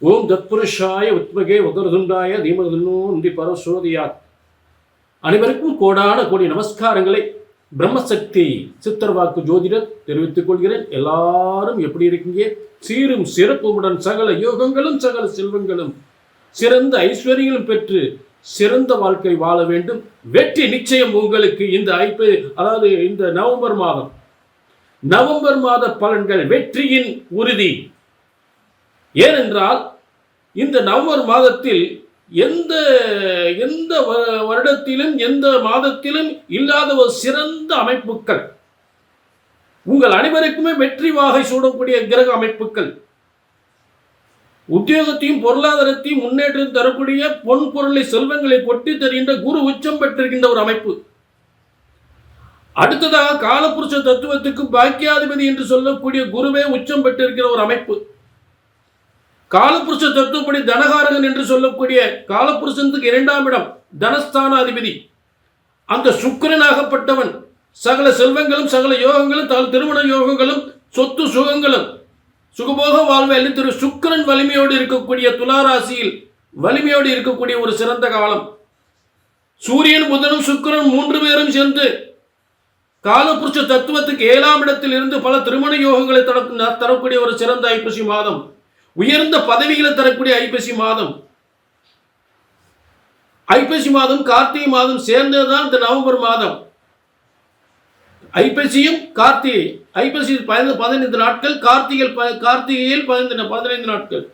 ஓம் தத்புருஷாய உத்மகே உதரதுண்டாய தீமதுன்னோ நந்தி பரசோதியாத். அனைவருக்கும் கோடான கோடி நமஸ்காரங்களை பிரம்மசக்தி சித்தர்வாக்கு ஜோதிடர் தெரிவித்துக் கொள்கிறேன். எல்லாரும் எப்படி இருக்கீங்க? சீரும் சிறப்புடன் சகல யோகங்களும் சகல செல்வங்களும் சிறந்த ஐஸ்வர்யங்களும் பெற்று சிறந்த வாழ்க்கை வாழ வேண்டும். வெற்றி நிச்சயம் உங்களுக்கு. இந்த நவம்பர் மாத பலன்கள் வெற்றியின் உறுதி. ஏனென்றால் இந்த நவம்பர் மாதத்தில் எந்த வருடத்திலும் எந்த மாதத்திலும் இல்லாத ஒரு சிறந்த அமைப்புகள், உங்கள் அனைவருக்குமே வெற்றி வாகை சூடக்கூடிய கிரக அமைப்புகள், உத்தியோகத்தையும் பொருளாதாரத்தையும் முன்னேற்றம் தரக்கூடிய பொன் பொருளை செல்வங்களை கொட்டி தருகின்ற குரு உச்சம் பெற்றிருக்கின்ற ஒரு அமைப்பு. அடுத்ததாக காலபுருஷ தத்துவத்துக்கு பாக்கியாதிபதி என்று சொல்லக்கூடிய குருவே உச்சம் பெற்றிருக்கிற ஒரு அமைப்பு. காலபுருஷ தத்துவப்படி தனகாரகன் என்று சொல்லக்கூடிய காலபுருஷனுக்கு 2ஆம் இடம் தனஸ்தானாதிபதி அந்த சுக்கிரனாகப்பட்டவன் சகல செல்வங்களும் சகல யோகங்களும் திருமண யோகங்களும் சொத்து சுகங்களும் சுகபோக வாழ்வை அளித்திரு சுக்கிரன் வலிமையோடு இருக்கக்கூடிய துளாராசியில் வலிமையோடு இருக்கக்கூடிய ஒரு சிறந்த காலம். சூரியன் புதனும் சுக்கிரன் 3 பேரும் சேர்ந்து காலபுருஷ தத்துவத்துக்கு 7ஆம் இடத்தில் இருந்து பல திருமண யோகங்களை தரக்கூடிய ஒரு சிறந்த ஐப்பசி மாதம். உயர்ந்த பதவிகளை தரக்கூடிய ஐப்பசி மாதம். ஐப்பசி மாதம் கார்த்திகை மாதம் சேர்ந்ததுதான் இந்த நவம்பர் மாதம். ஐப்பசியும் கார்த்திகை, ஐப்பசி 15 நாட்கள், கார்த்திகையில் 15 நாட்கள்.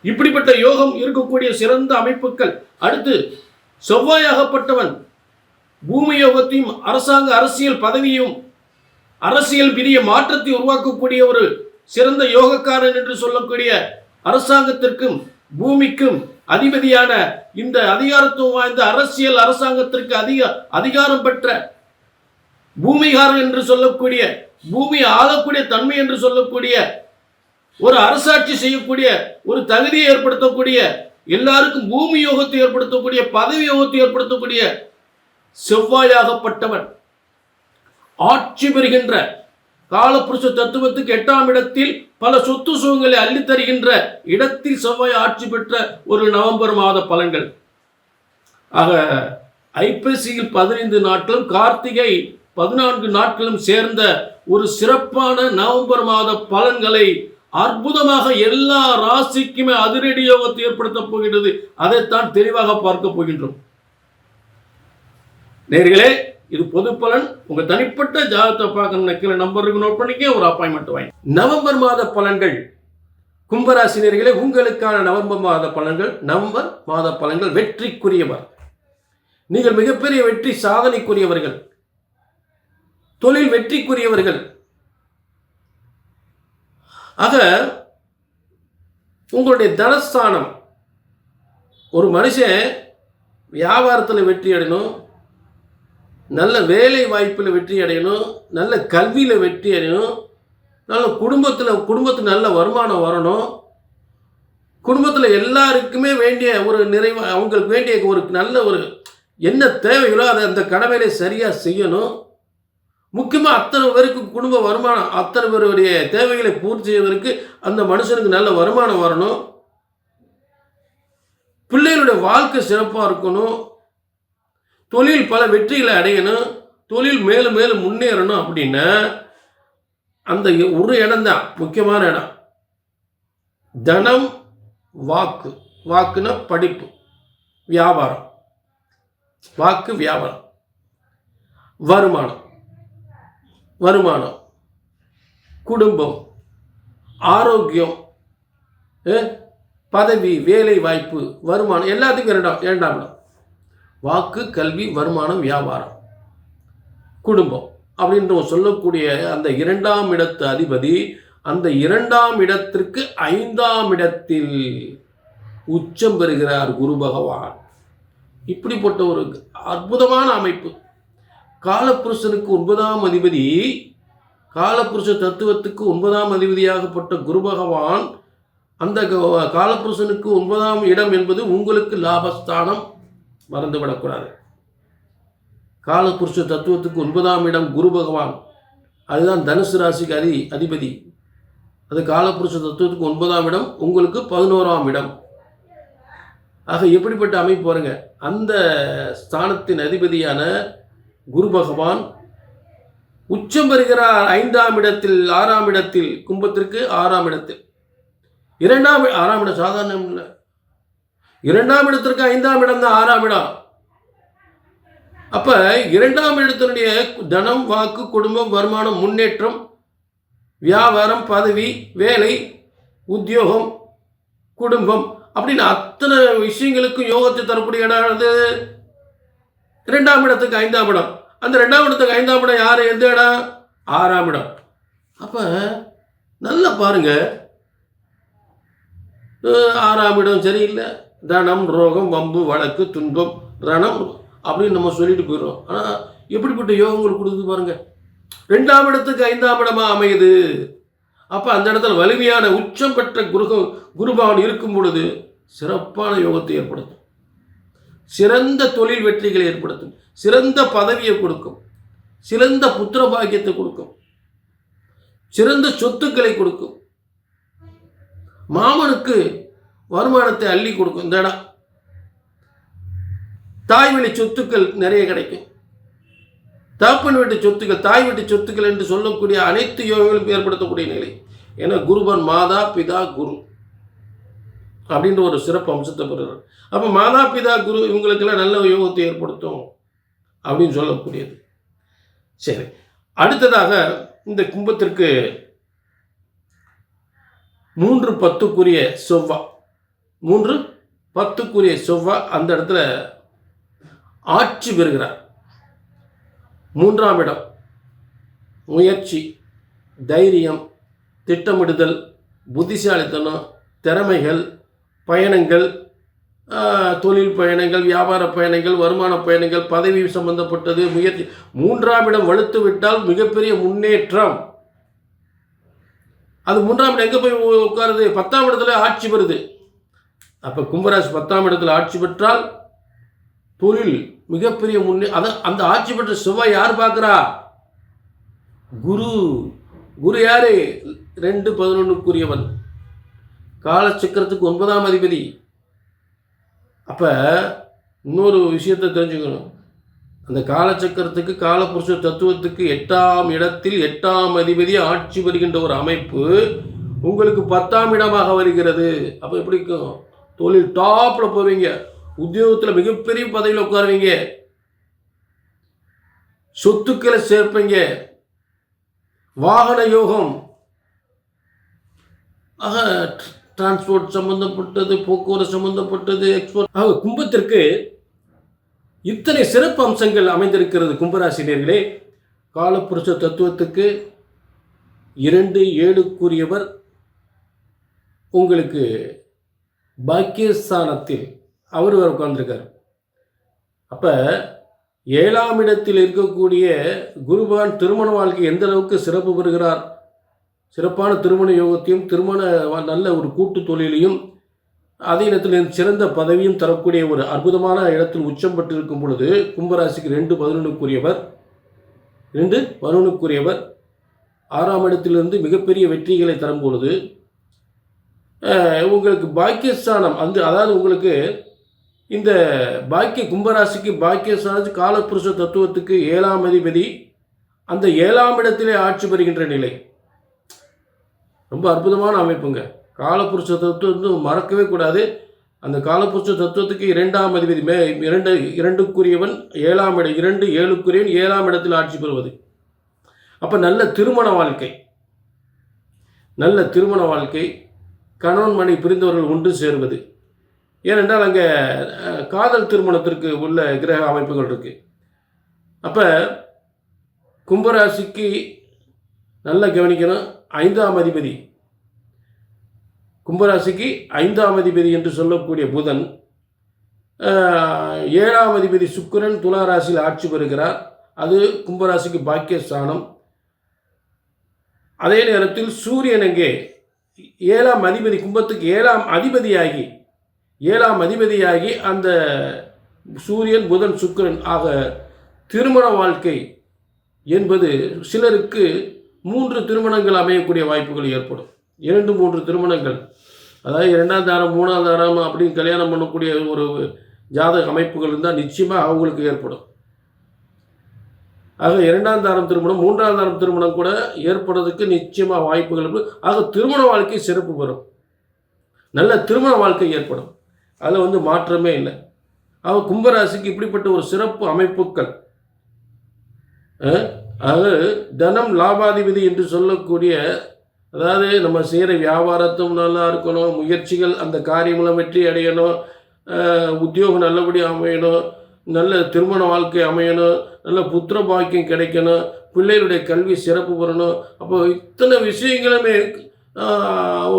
இப்படிப்பட்ட யோகம் இருக்கக்கூடிய சிறந்த அமைப்புகள். அடுத்து செவ்வாயாகப்பட்டவன் பூமி யோகத்தையும் அரசியல் பதவியும் அரசியல் பெரிய மாற்றத்தை உருவாக்கக்கூடிய ஒரு சிறந்த யோகக்காரன் என்று சொல்லக்கூடிய அரசாங்கத்திற்கும் பூமிக்கும் அதிபதியான இந்த அதிகாரத்துவம் வாய்ந்த அரசியல் அரசாங்கத்திற்கு அதிகாரம் பெற்ற பூமிகாரன் என்று சொல்லக்கூடிய பூமி ஆளக்கூடிய தன்மை என்று சொல்லக்கூடிய ஒரு அரசாட்சி செய்யக்கூடிய ஒரு தகுதியை ஏற்படுத்தக்கூடிய எல்லாருக்கும் பூமி யோகத்தை ஏற்படுத்தக்கூடிய பதவி யோகத்தை ஏற்படுத்தக்கூடிய செவ்வாயாகப்பட்டவன் ஆட்சி பெறுகின்ற காலபுருஷ தத்துவத்துக்கு 8ஆம் இடத்தில் பல சொத்து சுகங்களை அள்ளித் தருகின்ற இடத்தில் செவ்வாய் ஆட்சி பெற்ற ஒரு நவம்பர் மாத பலன்கள். ஆக ஐப்பசியில் 15 நாட்களும் கார்த்திகை 14 நாட்களும் சேர்ந்த ஒரு சிறப்பான நவம்பர் மாத பலன்களை அற்புதமாக எல்லா ராசிக்குமே அதிரடி யோகத்தை ஏற்படுத்தப் போகின்றது. அதைத்தான் தெளிவாக பார்க்க போகின்றோம். நேர்களே, இது பொது பலன். உங்க தனிப்பட்ட ஜாதகத்தை பார்க்கணும் நினைக்கிற நம்பருக்கு நோட் பண்ணிக்க, ஒரு அப்பாயின்மெண்ட் வாங்கி. நவம்பர் மாத பலன்கள் கும்பராசினியர்களே, உங்களுக்கான நவம்பர் மாத பலன்கள் வெற்றிக்குரியவர். நீங்கள் மிகப்பெரிய வெற்றி சாதனைக்குரியவர்கள், தொழில் வெற்றிக்குரியவர்கள். ஆக உங்களுடைய தனஸ்தானம், ஒரு மனுஷன் வியாபாரத்தில் வெற்றி அடையணும், நல்ல வேலை வாய்ப்பில் வெற்றி அடையணும், நல்ல கல்வியில் வெற்றி அடையணும், நல்ல குடும்பத்துக்கு நல்ல வருமானம் வரணும், குடும்பத்தில் எல்லாருக்குமே வேண்டிய ஒரு நிறைவு, அவங்களுக்கு வேண்டிய ஒரு நல்ல ஒரு என்ன தேவைகளோ அதை அந்த கடமையிலே சரியாக செய்யணும். முக்கியமாக அத்தனை பேருக்கு குடும்ப வருமானம், அத்தனை பேருடைய தேவைகளை பூர்த்தி செய்வதற்கு அந்த மனுஷனுக்கு நல்ல வருமானம் வரணும், பிள்ளைகளுடைய வாழ்க்கை சிறப்பாக இருக்கணும், தொழில் பல வெற்றிகளை அடையணும், தொழில் மேலும் மேலும் முன்னேறணும். அப்படின்னா அந்த ஒரு இடம்தான் முக்கியமான இடம். தனம், வாக்குன்னா படிப்பு, வியாபாரம், வாக்கு வியாபாரம், வருமானம், குடும்பம், ஆரோக்கியம், பதவி, வேலை வாய்ப்பு, வருமானம், எல்லாத்துக்கும் 2ஆம் இடம். வாக்கு, கல்வி, வருமானம், வியாபாரம், குடும்பம் அப்படின்ற சொல்லக்கூடிய அந்த 2ஆம் இடத்து அதிபதி அந்த 2ஆம் இடத்திற்கு 5ஆம் இடத்தில் உச்சம் பெறுகிறார் குரு பகவான். இப்படிப்பட்ட ஒரு அற்புதமான அமைப்பு. காலபுருஷனுக்கு 9ஆம் அதிபதி, காலபுருஷ தத்துவத்துக்கு 9ஆம் அதிபதியாகப்பட்ட குரு பகவான் அந்த காலபுருஷனுக்கு 9ஆம் இடம் என்பது உங்களுக்கு லாபஸ்தானம். மறந்துவிடக்கூடாது. காலபுருஷ தத்துவத்துக்கு 9ஆம் இடம் குரு பகவான், அதுதான் தனுசு ராசிக்கு அதிபதி. அது காலபுருஷ தத்துவத்துக்கு 9ஆம் இடம், உங்களுக்கு 11ஆம் இடம். ஆக எப்படிப்பட்ட அமைப்பு பாருங்க. அந்த ஸ்தானத்தின் அதிபதியான குரு பகவான் உச்சம் பெறுகிறார் 5ஆம் இடத்தில், 6ஆம் இடத்தில், கும்பத்திற்கு 6ஆம் இடத்தில். 6ஆம் இடம் சாதாரணம் இல்லை. 2ஆம் இடத்திற்கு 5ஆம் இடம் தான் 6ஆம் இடம். அப்ப 2ஆம் இடத்தினுடைய தனம், வாக்கு, குடும்பம், வருமானம், முன்னேற்றம், வியாபாரம், பதவி, வேலை, உத்தியோகம், குடும்பம் அப்படின்னு அத்தனை விஷயங்களுக்கும் யோகத்தை தரக்கூடிய இடம் 2ஆம் இடத்துக்கு 5ஆம் இடம். அந்த 2ஆம் இடத்துக்கு 5ஆம் இடம் யார்? எந்த இடம்? 6ஆம் இடம். அப்ப நல்லா பாருங்க, 6ஆம் இடம் சரியில்லை. தனம், ரோகம், வம்பு, வழக்கு, துன்பம், ரணம் அப்படின்னு நம்ம சொல்லிட்டு போயிடுறோம். ஆனால் எப்படிப்பட்ட யோகங்கள் கொடுக்குது பாருங்க. 2ஆம் இடத்துக்கு 5ஆம் இடமா அமையுது. அப்போ அந்த இடத்துல வலிமையான உச்சம் பெற்ற குருபவன் இருக்கும் பொழுது சிறப்பான யோகத்தை ஏற்படுத்தும், சிறந்த தொழில் வெற்றிகளை ஏற்படுத்தும், சிறந்த பதவியை கொடுக்கும், சிறந்த புத்திர பாக்கியத்தை கொடுக்கும், சிறந்த சொத்துக்களை கொடுக்கும், மாமனுக்கு வருமானத்தை அள்ளி கொடுக்கும். இந்த இடம் தாய் வழி சொத்துக்கள் நிறைய கிடைக்கும். தகப்பன் வீட்டு சொத்துக்கள், தாய் வீட்டு சொத்துக்கள் என்று சொல்லக்கூடிய அனைத்து யோகங்களும் ஏற்படுத்தக்கூடிய நிலை. ஏன்னா குருபன் மாதா பிதா குரு அப்படின்ற ஒரு சிறப்பு அம்சத்தை பெறுகிறார். அப்போ மாதா பிதா குரு இவங்களுக்கெல்லாம் நல்ல யோகத்தை ஏற்படுத்தும் அப்படின்னு சொல்லக்கூடியது. சரி, அடுத்ததாக இந்த கும்பத்திற்கு 3-10க்குரிய செவ்வாய், 3-10க்குரிய செவ்வாய் அந்த இடத்துல ஆட்சி பெறுகிறார். 3ஆம் இடம் முயற்சி, தைரியம், திட்டமிடுதல், புத்திசாலித்தனம், திறமைகள், பயணங்கள், தொழில் பயணங்கள், வியாபார பயணங்கள், வருமான பயணங்கள், பதவி சம்பந்தப்பட்டது முயற்சி. 3ஆம் இடம் வலுத்து விட்டால் மிகப்பெரிய முன்னேற்றம். அது 3ஆம் இடம் எங்கே போய் உட்காருது? 10ஆம் இடத்துல ஆட்சி பெறுது. அப்போ கும்பராசி 10ஆம் இடத்துல ஆட்சி பெற்றால் தொழில் மிகப்பெரிய அந்த ஆட்சி பெற்ற செவ்வாய் யார் பார்க்குறா? குரு. குரு யாரு? 2-11க்குரியவன், காலச்சக்கரத்துக்கு 9ஆம் அதிபதி. அப்போ இன்னொரு விஷயத்தை தெரிஞ்சுக்கணும். அந்த காலச்சக்கரத்துக்கு காலபுருஷ தத்துவத்துக்கு 8ஆம் இடத்தில் 8ஆம் அதிபதி ஆட்சி வருகின்ற ஒரு அமைப்பு உங்களுக்கு 10ஆம் இடமாக வருகிறது. அப்போ எப்படி இருக்கும்? தொழில் டாப்பில் போவீங்க, உத்தியோகத்தில் மிகப்பெரிய பதவியில் உட்காருவீங்க, சொத்துக்களை சேர்ப்பீங்க, வாகன யோகம், ஆக டிரான்ஸ்போர்ட் சம்பந்தப்பட்டது, போக்குவரத்து சம்பந்தப்பட்டது, எக்ஸ்போர்ட். ஆக கும்பத்திற்கு இத்தனை சிறப்பு அம்சங்கள் அமைந்திருக்கிறது. கும்பராசினியர்களே, காலபுருஷ தத்துவத்துக்கு 2-7க்குரியவர் உங்களுக்கு பாக்கியஸ்தானத்தில் அவர் உட்கார்ந்துருக்கார். அப்போ 7ஆம் இடத்தில் இருக்கக்கூடிய குருபகவான் திருமண வாழ்க்கை எந்த அளவுக்கு சிறப்பு பெறுகிறார்? சிறப்பான திருமண யோகத்தையும், திருமண நல்ல ஒரு கூட்டு தொழிலையும், அதே நேரத்தில் சிறந்த பதவியும் தரக்கூடிய ஒரு அற்புதமான இடத்தில் உச்சம் பெற்றிருக்கும் பொழுது கும்பராசிக்கு 2-11க்குரியவர் 6ஆம் இடத்திலிருந்து மிகப்பெரிய வெற்றிகளை தரும் பொழுது உங்களுக்கு பாக்கியஸ்தானம் அதாவது உங்களுக்கு இந்த கும்பராசிக்கு பாக்கியஸ்தானத்துக்கு காலபுருஷ தத்துவத்துக்கு 7ஆம் அதிபதி அந்த 7ஆம் இடத்திலே ஆட்சி பெறுகின்ற நிலை ரொம்ப அற்புதமான அமைப்புங்க. காலபுருஷ தத்துவம் மறக்கவே கூடாது. அந்த காலபுருஷ தத்துவத்துக்கு 2ஆம் அதிபதி 2க்குரியவன் 7ஆம் இடம், 2-7க்குரியவன் 7ஆம் இடத்தில் ஆட்சி பெறுவது. அப்போ நல்ல திருமண வாழ்க்கை, கணவன் மனைவி பிரிந்தவர்கள் ஒன்று சேருவது. ஏனென்றால் அங்கே காதல் திருமணத்திற்கு உள்ள கிரக அமைப்புகள் இருக்கு. அப்போ கும்பராசிக்கு நல்லா கவனிக்கணும். 5ஆம் அதிபதி, கும்பராசிக்கு 5ஆம் அதிபதி என்று சொல்லக்கூடிய புதன், 7ஆம் அதிபதி சுக்கிரன் துலா ராசியில் ஆட்சி பெறுகிறார். அது கும்பராசிக்கு பாக்கியஸ்தானம். அதே நேரத்தில் சூரியன் அங்கே 7ஆம் அதிபதி, கும்பத்துக்கு 7ஆம் அதிபதியாகி அந்த சூரியன் புதன் சுக்கிரன் ஆக திருமண வாழ்க்கை என்பது சிலருக்கு 3 திருமணங்கள் அமையக்கூடிய வாய்ப்புகள் ஏற்படும். 2-3 திருமணங்கள், அதாவது 2ஆம் தாரம் 3ஆம் தாரம் அப்படின்னு கல்யாணம் பண்ணக்கூடிய ஒரு ஜாதக அமைப்புகள் இருந்தால் நிச்சயமாக அவங்களுக்கு ஏற்படும். ஆக 2ஆம் தாரம் திருமணம் 3ஆம் தாரம் திருமணம் கூட ஏற்படுறதுக்கு நிச்சயமாக வாய்ப்புகள் இருக்குது. ஆக திருமண வாழ்க்கை சிறப்பு பெறும், நல்ல திருமண வாழ்க்கை ஏற்படும், அதில் மாற்றமே இல்லை. ஆக கும்பராசிக்கு இப்படிப்பட்ட ஒரு சிறப்பு அமைப்புகள். ஆக தனம் லாபாதிபதி என்று சொல்லக்கூடிய, அதாவது நம்ம செய்கிற வியாபாரத்தும் நல்லா இருக்கணும், முயற்சிகள் அந்த காரியங்களும் வெற்றி அடையணும், உத்தியோகம் நல்லபடியாக அமையணும், நல்ல திருமண வாழ்க்கை அமையணும், நல்ல புத்திர பாக்கியம் கிடைக்கணும், பிள்ளைகளுடைய கல்வி சிறப்பு பெறணும். அப்போ இத்தனை விஷயங்களுமே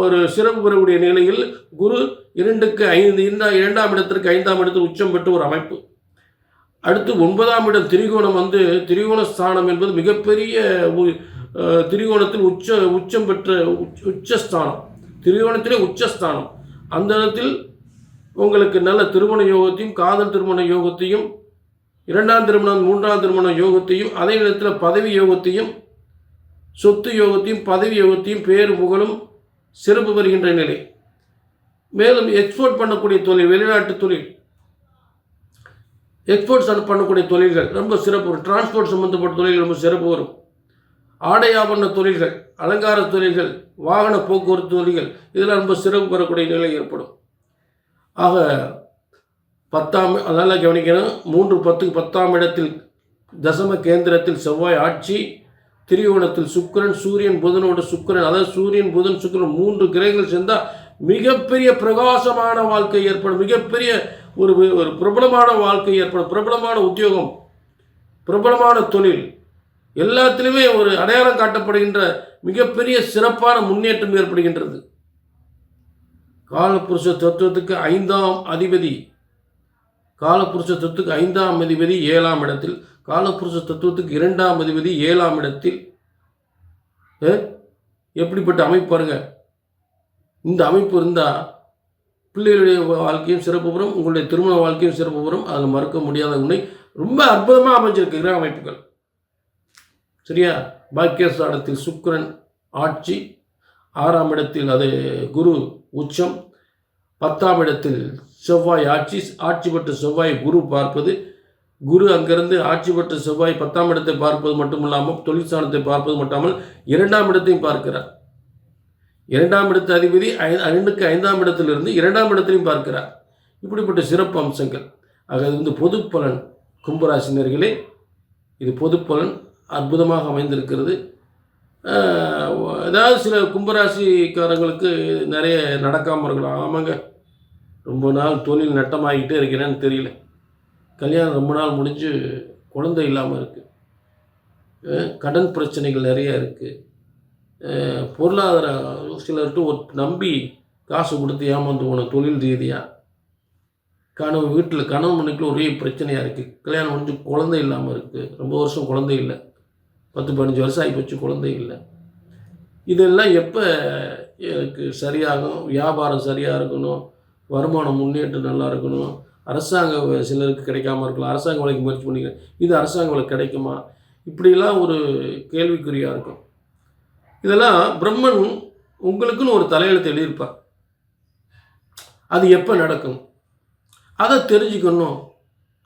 ஒரு சிறப்பு பெறக்கூடிய நிலையில் குரு 2க்கு 5 2ஆம் இடத்திற்கு 5ஆம் இடத்தில் உச்சம் பெற்ற ஒரு அமைப்பு. அடுத்து 9ஆம் இடம் திரிகோணம் திரிகோண ஸ்தானம் என்பது மிகப்பெரிய திரிகோணத்தில் உச்சம் பெற்ற உச்சஸ்தானம், திரிகோணத்திலே உச்சஸ்தானம். அந்த இடத்தில் உங்களுக்கு நல்ல திருமண யோகத்தையும் காதல் திருமண யோகத்தையும் 2ஆம் திருமணம் 3ஆம் திருமண யோகத்தையும், அதே நேரத்தில் பதவி யோகத்தையும் சொத்து யோகத்தையும் பதவி யோகத்தையும் பேரு புகழும் சிறப்பு பெறுகின்ற நிலை. மேலும் எக்ஸ்போர்ட் பண்ணக்கூடிய தொழில், வெளிநாட்டு தொழில், எக்ஸ்போர்ட்ஸ் பண்ணக்கூடிய தொழில்கள் ரொம்ப சிறப்பு வரும். டிரான்ஸ்போர்ட் சம்மந்தப்பட்ட தொழில் ரொம்ப சிறப்பு வரும். ஆடை ஆபரண தொழில்கள், அலங்கார தொழில்கள், வாகன போக்குவரத்து தொழில்கள், இதெல்லாம் ரொம்ப சிறப்பு பெறக்கூடிய நிலை ஏற்படும். ஆக 10ஆம், அதனால் கவனிக்கணும், 3-10 10ஆம் இடத்தில் தசம கேந்திரத்தில் செவ்வாய் ஆட்சி, திரிகோணத்தில் சுக்கிரன், சூரியன் புதனோட சுக்கிரன், அதாவது சூரியன் புதன் சுக்கிரன் 3 கிரகங்கள் சேர்ந்தால் மிகப்பெரிய பிரகாசமான வாழ்க்கை ஏற்படும், மிகப்பெரிய ஒரு பிரபலமான வாழ்க்கை ஏற்படும், பிரபலமான உத்தியோகம், பிரபலமான தொழில், எல்லாத்திலுமே ஒரு அடையாளம் காட்டப்படுகின்ற மிகப்பெரிய சிறப்பான முன்னேற்றம் ஏற்படுகின்றது. காலபுருஷ தத்துவத்துக்கு 5ஆம் அதிபதி, காலபுருஷ தத்துவத்துக்கு 5ஆம் அதிபதி 7ஆம் இடத்தில், காலபுருஷ தத்துவத்துக்கு 2ஆம் அதிபதி 7ஆம் இடத்தில். எப்படிப்பட்ட அமைப்பு பாருங்க. இந்த அமைப்பு இருந்தால் பிள்ளைகளுடைய வாழ்க்கையும் சிறப்பு பெறும், உங்களுடைய திருமண வாழ்க்கையும் சிறப்பு பெறும். அதில் மறுக்க முடியாத உண்மை. ரொம்ப அற்புதமாக அமைஞ்சிருக்கு கிரக அமைப்புகள். சரியா? பாக்கியஸ்தானத்தில் சுக்கிரன் ஆட்சி, 6ஆம் இடத்தில் அது குரு உச்சம், 10ஆம் இடத்தில் செவ்வாய் ஆட்சி, ஆட்சி பெற்ற செவ்வாய் குரு பார்ப்பது, குரு அங்கிருந்து ஆட்சி பெற்ற செவ்வாய் 10ஆம் இடத்தை பார்ப்பது மட்டுமில்லாமல் தொழில் ஸ்தானத்தை பார்ப்பது மட்டுமாமல் 2ஆம் இடத்தையும் பார்க்கிறார். 2ஆம் இடத்து அதிபதி 2க்கு 5ஆம் இடத்திலிருந்து 2ஆம் இடத்திலையும் பார்க்கிறார். இப்படிப்பட்ட சிறப்பு அம்சங்கள். ஆக இது பொது பலன். கும்பராசினர்களே, இது பொது பலன் அற்புதமாக அமைந்திருக்கிறது. ஏதாவது சில கும்பராசிக்காரங்களுக்கு நிறைய நடக்காமல் இருக்கலாம். ஆமாங்க, ரொம்ப நாள் தொழில் நட்டமாகிட்டே இருக்கிறேன்னு தெரியல, கல்யாணம் ரொம்ப நாள் முடிஞ்சு குழந்தை இல்லாமல் இருக்குது, கடன் பிரச்சனைகள் நிறையா இருக்குது, பொருளாதார சிலர்கிட்ட நம்பி காசு கொடுத்து ஏமாந்து போன தொழில் ரீதியாக, வீட்டில் கணவன் மனைவிக்குள்ள ஒரே பிரச்சனையாக இருக்குது, கல்யாணம் முடிஞ்சு குழந்தை இல்லாமல் இருக்குது, ரொம்ப வருஷம் குழந்தை இல்லை, 10-15 வருஷம் ஆகி போச்சு குழந்தை இல்லை. இதெல்லாம் எப்போ எனக்கு சரியாகும்? வியாபாரம் சரியாக இருக்கணும், வருமானம் முன்னேற்றம் நல்லா இருக்கணும், அரசாங்க சிலருக்கு கிடைக்காம இருக்கலாம், அரசாங்க வேலைக்கு முயற்சி பண்ணிக்கிறேன், இது அரசாங்க வேலை கிடைக்குமா? இப்படிலாம் ஒரு கேள்விக்குறியாக இருக்கும். இதெல்லாம் பிரம்மன் உங்களுக்குன்னு ஒரு தலையெழுத்து எழுதியிருப்பார். அது எப்போ நடக்கும் அதை தெரிஞ்சுக்கணும்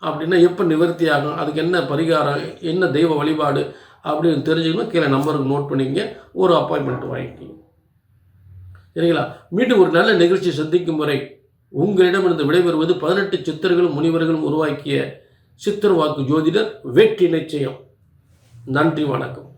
அப்படின்னா, எப்போ நிவர்த்தி ஆகும், அதுக்கு என்ன பரிகாரம், என்ன தெய்வ வழிபாடு அப்படின்னு தெரிஞ்சுக்கணும். கீழே நம்பருக்கு நோட் பண்ணிங்க, ஒரு அப்பாயின்மெண்ட் வாங்கிக்கிங்க. சரிங்களா? மீண்டும் ஒரு நல்ல நிகழ்ச்சி சந்திக்கும் வரை உங்களிடமிருந்து விடைபெறுவது 18 சித்தர்களும் முனிவர்களும் உருவாக்கிய சித்தர் வாக்கு ஜோதிடர் வெற்றி நிச்சயம். நன்றி, வணக்கம்.